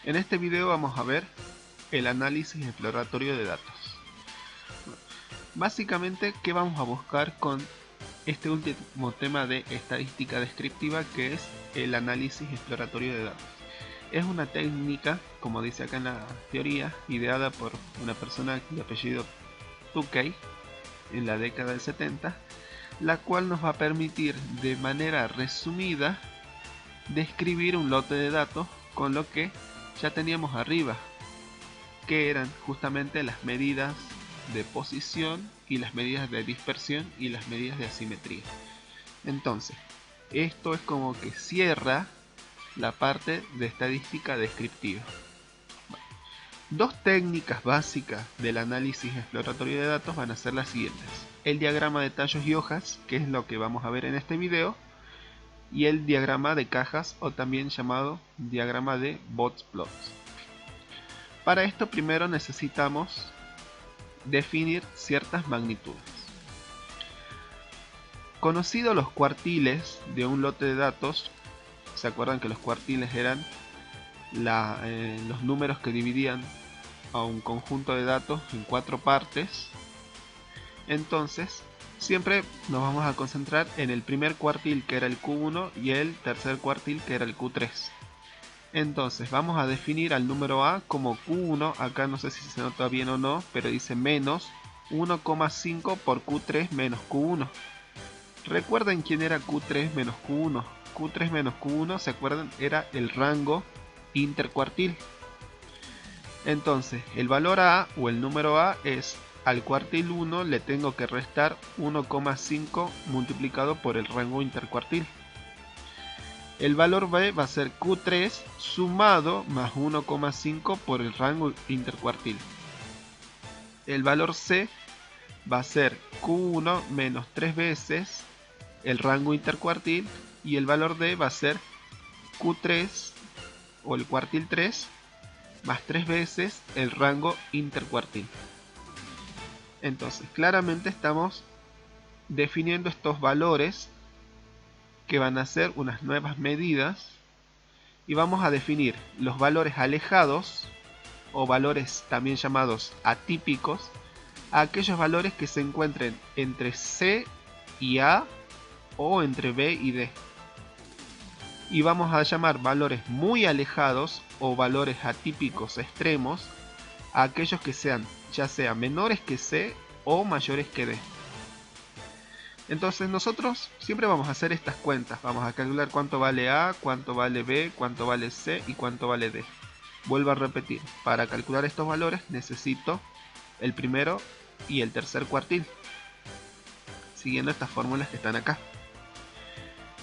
En este video vamos a ver el análisis exploratorio de datos. Básicamente, ¿qué vamos a buscar con este último tema de estadística descriptiva, que es el análisis exploratorio de datos? Es una técnica, como dice acá en la teoría, ideada por una persona de apellido Tukey en la década del 70, la cual nos va a permitir de manera resumida describir un lote de datos con lo que ya teníamos arriba, que eran justamente las medidas de posición y las medidas de dispersión y las medidas de asimetría. Entonces, esto es como que cierra la parte de estadística descriptiva. Dos técnicas básicas del análisis exploratorio de datos van a ser las siguientes: el diagrama de tallos y hojas, que es lo que vamos a ver en este video, y el diagrama de cajas, o también llamado diagrama de box-plots. Para esto primero necesitamos definir ciertas magnitudes. Conocidos los cuartiles de un lote de datos, ¿se acuerdan que los cuartiles eran los números que dividían a un conjunto de datos en 4 partes? Entonces, siempre nos vamos a concentrar en el primer cuartil, que era el Q1, y el tercer cuartil, que era el Q3. Entonces vamos a definir al número A como Q1, acá no sé si se nota bien o no, pero dice menos 1,5 por Q3 menos Q1. Recuerden quién era Q3 menos Q1. Q3 menos Q1, ¿se acuerdan? Era el rango intercuartil. Entonces el valor A o el número A es, al cuartil 1 le tengo que restar 1,5 multiplicado por el rango intercuartil. El valor B va a ser Q3 sumado más 1,5 por el rango intercuartil. El valor C va a ser Q1 menos 3 veces el rango intercuartil, y el valor D va a ser Q3 o el cuartil 3 más 3 veces el rango intercuartil. Entonces claramente estamos definiendo estos valores que van a ser unas nuevas medidas, y vamos a definir los valores alejados o valores también llamados atípicos a aquellos valores que se encuentren entre C y A o entre B y D, y vamos a llamar valores muy alejados o valores atípicos extremos a aquellos que sean ya sea menores que C o mayores que D. Entonces nosotros siempre vamos a hacer estas cuentas, vamos a calcular cuánto vale A, cuánto vale B, cuánto vale C y cuánto vale D. Vuelvo a repetir, para calcular estos valores necesito el primero y el tercer cuartil, siguiendo estas fórmulas que están acá.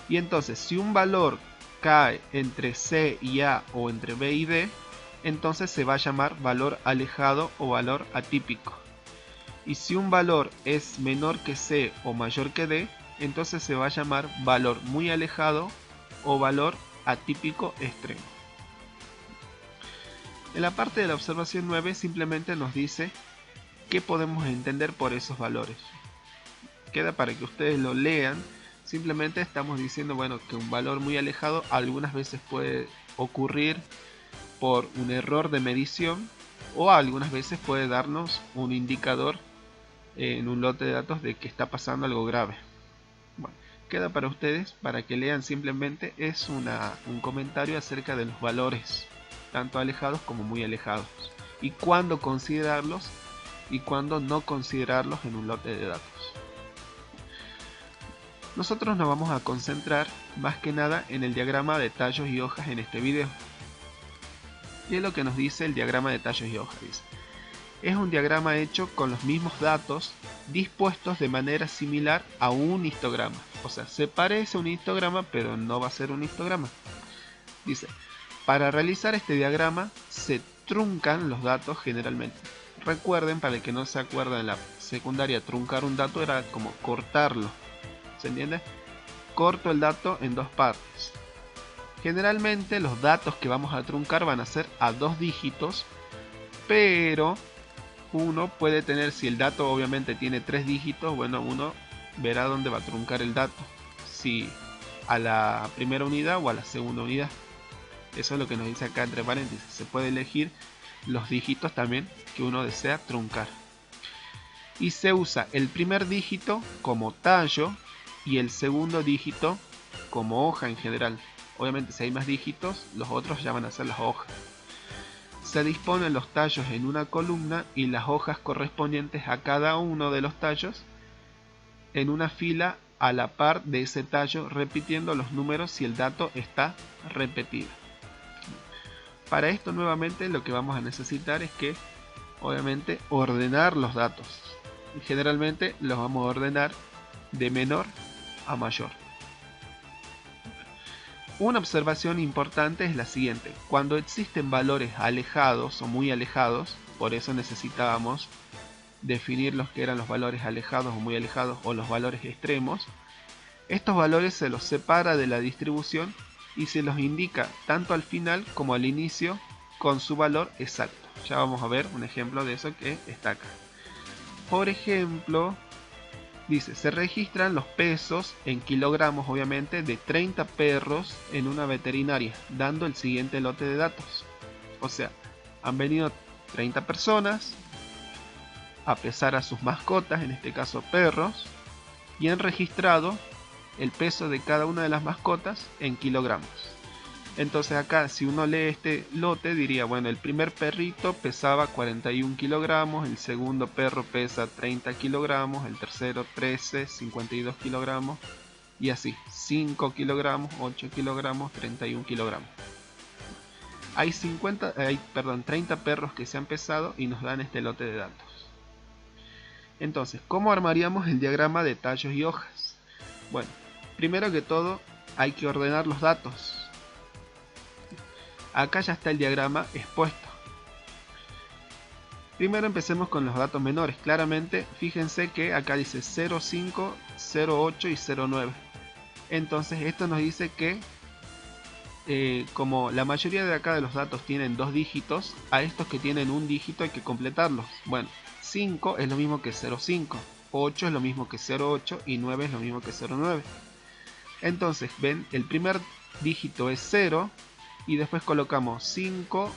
Y entonces, si un valor cae entre C y A o entre B y D, entonces se va a llamar valor alejado o valor atípico. Y si un valor es menor que C o mayor que D, entonces se va a llamar valor muy alejado o valor atípico extremo. En la parte de la observación 9 simplemente nos dice qué podemos entender por esos valores. Queda para que ustedes lo lean. Simplemente estamos diciendo, bueno, que un valor muy alejado algunas veces puede ocurrir por un error de medición, o algunas veces puede darnos un indicador en un lote de datos de que está pasando algo grave. Bueno, queda para ustedes, para que lean. Simplemente es un comentario acerca de los valores, tanto alejados como muy alejados, y cuándo considerarlos y cuándo no considerarlos en un lote de datos. Nosotros nos vamos a concentrar más que nada en el diagrama de tallos y hojas en este video. Y es lo que nos dice el diagrama de tallos y hojas. Dice: es un diagrama hecho con los mismos datos dispuestos de manera similar a un histograma. O sea, se parece a un histograma, pero no va a ser un histograma. Dice: para realizar este diagrama se truncan los datos generalmente. Recuerden, para el que no se acuerda, en la secundaria truncar un dato era como cortarlo. ¿Se entiende? Corto el dato en dos partes. Generalmente los datos que vamos a truncar van a ser a 2 dígitos, pero uno puede tener, si el dato obviamente tiene 3 dígitos, bueno, uno verá dónde va a truncar el dato, si a la primera unidad o a la segunda unidad. Eso es lo que nos dice acá entre paréntesis. Se puede elegir los dígitos también que uno desea truncar. Y se usa el primer dígito como tallo y el segundo dígito como hoja en general. Obviamente si hay más dígitos, los otros ya van a ser las hojas. Se disponen los tallos en una columna y las hojas correspondientes a cada uno de los tallos en una fila a la par de ese tallo, repitiendo los números si el dato está repetido. Para esto nuevamente lo que vamos a necesitar es que obviamente ordenar los datos. Y generalmente los vamos a ordenar de menor a mayor. Una observación importante es la siguiente: cuando existen valores alejados o muy alejados, por eso necesitábamos definir los que eran los valores alejados o muy alejados o los valores extremos, estos valores se los separa de la distribución y se los indica tanto al final como al inicio con su valor exacto. Ya vamos a ver un ejemplo de eso que está acá. Por ejemplo, dice, se registran los pesos en kilogramos, obviamente, de 30 perros en una veterinaria, dando el siguiente lote de datos. O sea, han venido 30 personas a pesar a sus mascotas, en este caso perros, y han registrado el peso de cada una de las mascotas en kilogramos. Entonces acá, si uno lee este lote, diría, bueno, el primer perrito pesaba 41 kilogramos, el segundo perro pesa 30 kilogramos, el tercero 13, 52 kilogramos, y así, 5 kilogramos, 8 kilogramos, 31 kilogramos. Hay 30 perros que se han pesado y nos dan este lote de datos. Entonces, ¿cómo armaríamos el diagrama de tallos y hojas? Bueno, primero que todo hay que ordenar los datos. Acá ya está el diagrama expuesto. Primero empecemos con los datos menores. Claramente, fíjense que acá dice 05, 08 y 09. Entonces esto nos dice que como la mayoría de acá de los datos tienen dos dígitos, a estos que tienen un dígito hay que completarlos. Bueno, 5 es lo mismo que 0,5, 8 es lo mismo que 0,8 y 9 es lo mismo que 0,9. Entonces, ven, el primer dígito es 0 y después colocamos 5,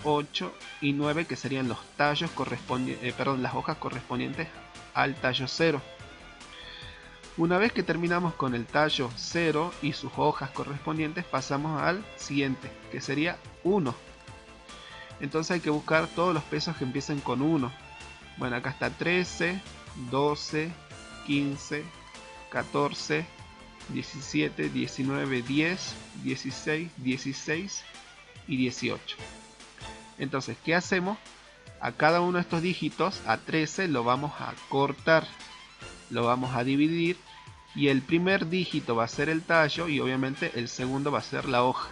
8 y 9 que serían los tallos correspondientes, las hojas correspondientes al tallo 0. Una vez que terminamos con el tallo 0 y sus hojas correspondientes, pasamos al siguiente, que sería 1. Entonces hay que buscar todos los pesos que empiecen con 1. Bueno, acá está 13, 12, 15, 14, 17, 19, 10, 16, 16 y 18. Entonces, ¿qué hacemos? A cada uno de estos dígitos, a 13, lo vamos a cortar. Lo vamos a dividir y el primer dígito va a ser el tallo y obviamente el segundo va a ser la hoja.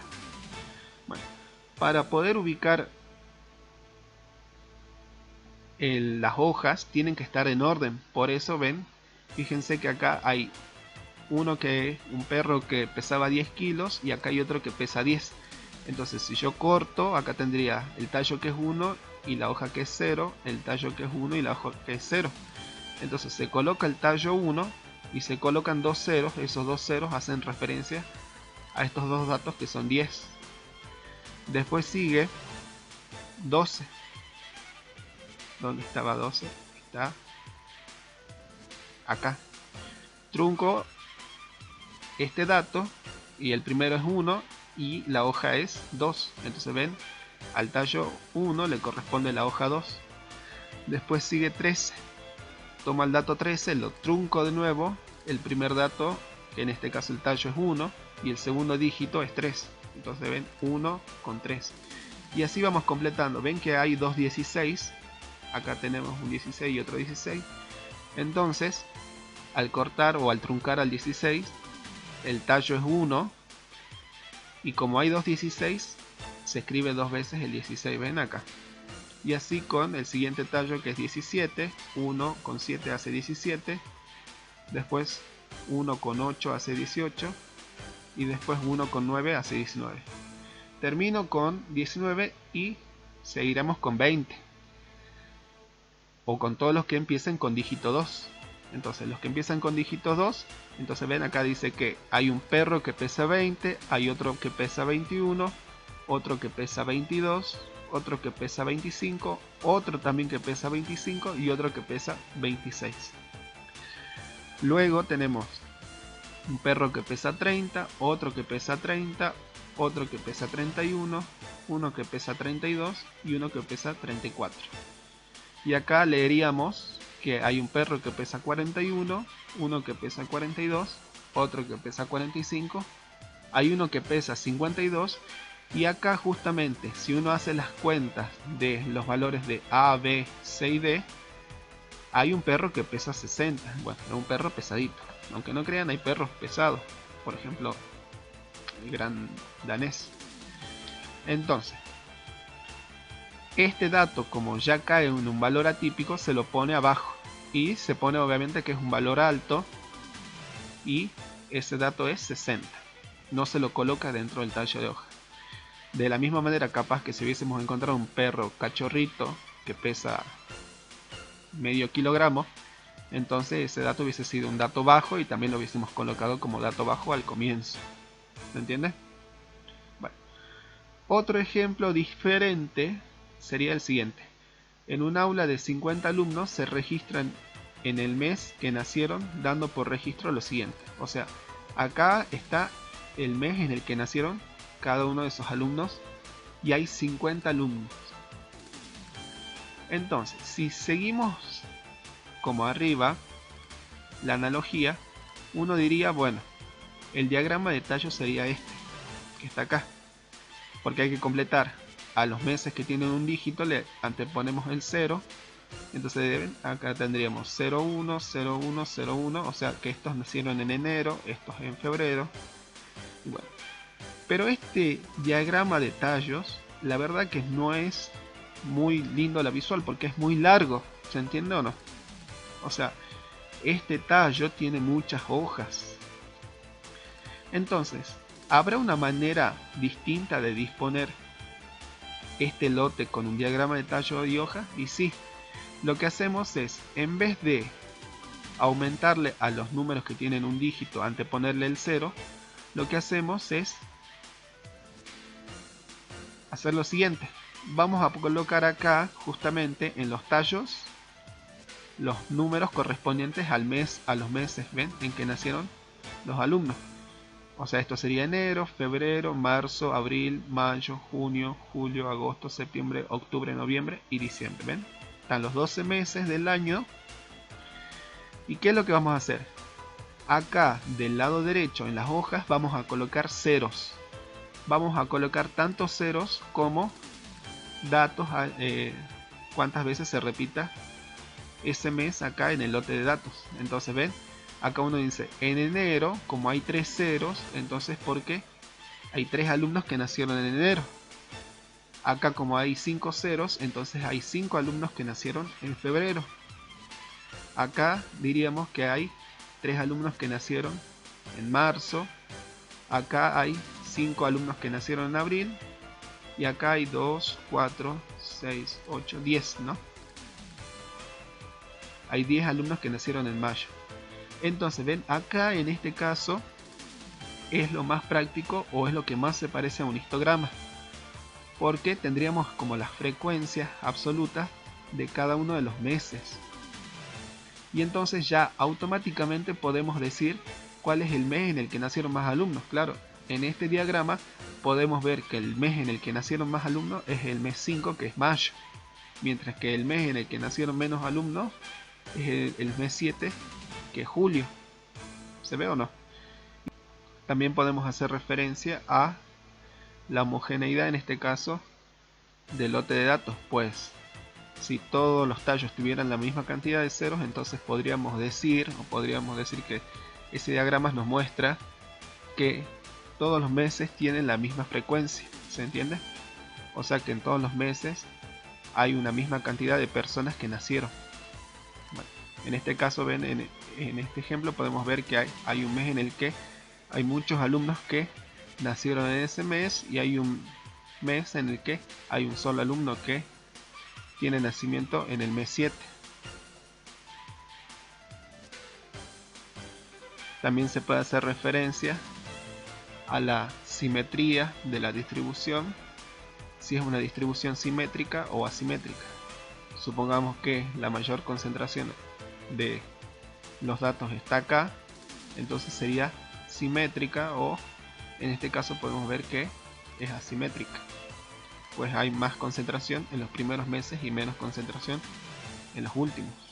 Bueno, para poder ubicar las hojas tienen que estar en orden, por eso ven, fíjense que acá hay un perro que pesaba 10 kilos y acá hay otro que pesa 10. Entonces si yo corto, acá tendría el tallo que es 1 y la hoja que es 0, el tallo que es 1 y la hoja que es 0. Entonces se coloca el tallo 1 y se colocan dos ceros. Esos dos ceros hacen referencia a estos dos datos que son 10. Después sigue 12. ¿Dónde estaba 12? Está acá. Trunco este dato y el primero es 1 y la hoja es 2. Entonces ven, al tallo 1 le corresponde la hoja 2. Después sigue 13. Tomo el dato 13, lo trunco de nuevo, el primer dato, que en este caso el tallo es 1, y el segundo dígito es 3. Entonces ven, 1 con 3. Y así vamos completando. Ven que hay dos 16, acá tenemos un 16 y otro 16. Entonces, al cortar o al truncar al 16, el tallo es 1, y como hay dos 16, se escribe dos veces el 16, ven acá. Y así con el siguiente tallo que es 17, 1 con 7 hace 17, después 1 con 8 hace 18 y después 1 con 9 hace 19. Termino con 19 y seguiremos con 20. O con todos los que empiecen con dígito 2. Entonces los que empiezan con dígito 2, entonces ven acá dice que hay un perro que pesa 20, hay otro que pesa 21, otro que pesa 22, otro que pesa 25, otro también que pesa 25 y otro que pesa 26. Luego tenemos un perro que pesa 30, otro que pesa 30, otro que pesa 31, uno que pesa 32 y uno que pesa 34. Y acá leeríamos que hay un perro que pesa 41, uno que pesa 42, otro que pesa 45, hay uno que pesa 52 y acá justamente si uno hace las cuentas de los valores de A, B, C y D, hay un perro que pesa 60, bueno, es un perro pesadito, aunque no crean hay perros pesados, por ejemplo el gran danés. Entonces, este dato como ya cae en un valor atípico se lo pone abajo y se pone obviamente que es un valor alto y ese dato es 60, no se lo coloca dentro del tallo de hoja. De la misma manera, capaz que si hubiésemos encontrado un perro cachorrito que pesa medio kilogramo, entonces ese dato hubiese sido un dato bajo y también lo hubiésemos colocado como dato bajo al comienzo. ¿Se entiende? Bueno. Otro ejemplo diferente sería el siguiente. En un aula de 50 alumnos se registran en el mes que nacieron dando por registro lo siguiente. O sea, acá está el mes en el que nacieron cada uno de esos alumnos y hay 50 alumnos. Entonces, si seguimos como arriba la analogía, uno diría, bueno, el diagrama de tallo sería este, que está acá, porque hay que completar a los meses que tienen un dígito, le anteponemos el 0, entonces acá tendríamos 01, 01, 01, o sea que estos nacieron en enero, estos en febrero, y bueno. Pero este diagrama de tallos, la verdad que no es muy lindo la visual porque es muy largo, ¿se entiende o no? O sea, este tallo tiene muchas hojas. Entonces, ¿habrá una manera distinta de disponer este lote con un diagrama de tallo y hoja? Y sí, lo que hacemos es, en vez de aumentarle a los números que tienen un dígito, anteponerle el 0, lo que hacemos es hacer lo siguiente. Vamos a colocar acá, justamente en los tallos, los números correspondientes al mes, a los meses, ¿ven? En que nacieron los alumnos. O sea, esto sería enero, febrero, marzo, abril, mayo, junio, julio, agosto, septiembre, octubre, noviembre y diciembre, ¿ven? Están los 12 meses del año. ¿Y qué es lo que vamos a hacer? Acá, del lado derecho, en las hojas, vamos a colocar ceros. Vamos a colocar tantos ceros como datos, cuántas veces se repita ese mes acá en el lote de datos. Entonces ven, acá uno dice en enero, como hay 3 ceros, entonces porque hay 3 alumnos que nacieron en enero. Acá como hay 5 ceros, entonces hay 5 alumnos que nacieron en febrero. Acá diríamos que hay 3 alumnos que nacieron en marzo. Acá hay 5 alumnos que nacieron en abril. Y acá hay 2, 4, 6, 8, 10, ¿no? Hay 10 alumnos que nacieron en mayo. Entonces, ven, acá en este caso es lo más práctico o es lo que más se parece a un histograma. Porque tendríamos como las frecuencias absolutas de cada uno de los meses. Y entonces ya automáticamente podemos decir cuál es el mes en el que nacieron más alumnos. Claro, en este diagrama podemos ver que el mes en el que nacieron más alumnos es el mes 5, que es mayo. Mientras que el mes en el que nacieron menos alumnos es el mes 7, que es julio. ¿Se ve o no? También podemos hacer referencia a la homogeneidad, en este caso, del lote de datos. Pues si todos los tallos tuvieran la misma cantidad de ceros, entonces podríamos decir que ese diagrama nos muestra que todos los meses tienen la misma frecuencia. ¿Se entiende? O sea que en todos los meses hay una misma cantidad de personas que nacieron. Bueno, en este caso, ven, en este ejemplo podemos ver que hay un mes en el que hay muchos alumnos que nacieron en ese mes y hay un mes en el que hay un solo alumno que tiene nacimiento en el mes 7. También se puede hacer referencia a la simetría de la distribución si es una distribución simétrica o asimétrica. Supongamos que la mayor concentración de los datos está acá, entonces sería simétrica, o en este caso podemos ver que es asimétrica, pues hay más concentración en los primeros meses y menos concentración en los últimos.